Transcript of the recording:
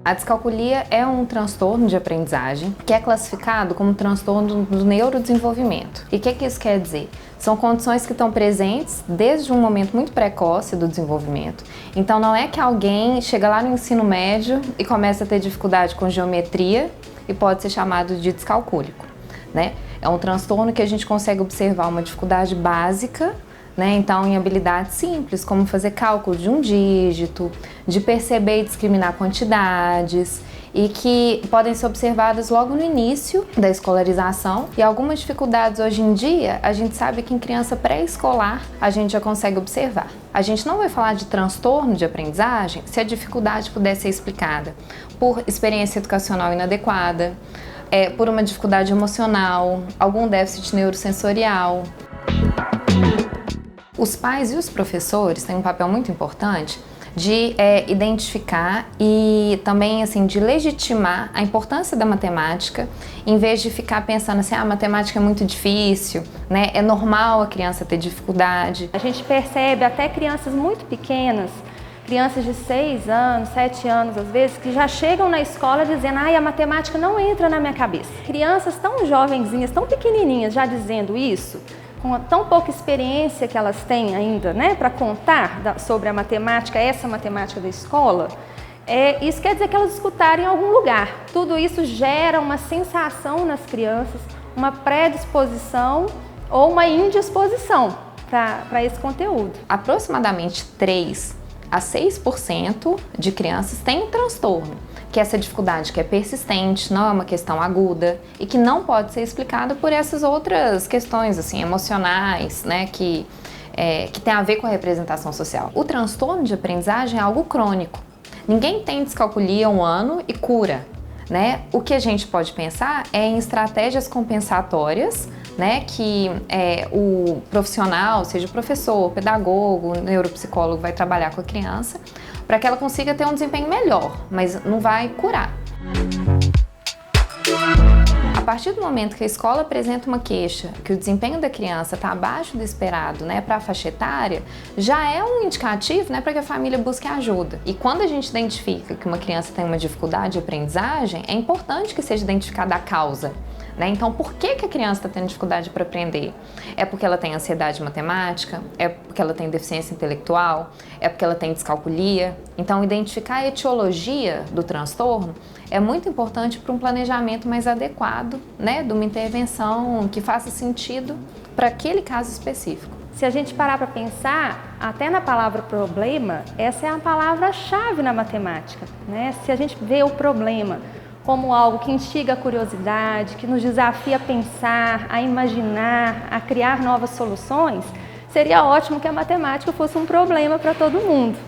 A descalculia é um transtorno de aprendizagem que é classificado como transtorno do neurodesenvolvimento. E o que isso quer dizer? São condições que estão presentes desde um momento muito precoce do desenvolvimento. Então não é que alguém chega lá no ensino médio e começa a ter dificuldade com geometria e pode ser chamado de descalcúlico, né? É um transtorno que a gente consegue observar uma dificuldade básica, né? Então, em habilidades simples, como fazer cálculo de um dígito, de perceber e discriminar quantidades, e que podem ser observadas logo no início da escolarização. E algumas dificuldades hoje em dia, a gente sabe que em criança pré-escolar a gente já consegue observar. A gente não vai falar de transtorno de aprendizagem se a dificuldade puder ser explicada por experiência educacional inadequada, por uma dificuldade emocional, algum déficit neurosensorial. Os pais e os professores têm um papel muito importante de identificar e também assim, de legitimar a importância da matemática, em vez de ficar pensando assim, a matemática é muito difícil, né? É normal a criança ter dificuldade. A gente percebe até crianças muito pequenas, crianças de 6 anos, 7 anos às vezes, que já chegam na escola dizendo, a matemática não entra na minha cabeça. Crianças tão jovenzinhas, tão pequenininhas já dizendo isso, com tão pouca experiência que elas têm ainda, né, para contar sobre a matemática, essa matemática da escola, isso quer dizer que elas escutaram em algum lugar. Tudo isso gera uma sensação nas crianças, uma predisposição ou uma indisposição para esse conteúdo. Aproximadamente 3 a 6% de crianças têm um transtorno, que é essa dificuldade que é persistente, não é uma questão aguda e que não pode ser explicada por essas outras questões assim, emocionais, né, que tem a ver com a representação social. O transtorno de aprendizagem é algo crônico. Ninguém tem descalculia um ano e cura, né? O que a gente pode pensar é em estratégias compensatórias, né, que o profissional, seja o professor, pedagogo, neuropsicólogo, vai trabalhar com a criança para que ela consiga ter um desempenho melhor, mas não vai curar. A partir do momento que a escola apresenta uma queixa, que o desempenho da criança está abaixo do esperado, né, para a faixa etária, já é um indicativo, né, para que a família busque ajuda. E quando a gente identifica que uma criança tem uma dificuldade de aprendizagem, é importante que seja identificada a causa. Então, por que a criança está tendo dificuldade para aprender? É porque ela tem ansiedade matemática? É porque ela tem deficiência intelectual? É porque ela tem descalculia? Então, identificar a etiologia do transtorno é muito importante para um planejamento mais adequado, né, de uma intervenção que faça sentido para aquele caso específico. Se a gente parar para pensar, até na palavra problema, essa é a palavra-chave na matemática, né? Se a gente vê o problema como algo que instiga a curiosidade, que nos desafia a pensar, a imaginar, a criar novas soluções, seria ótimo que a matemática fosse um problema para todo mundo.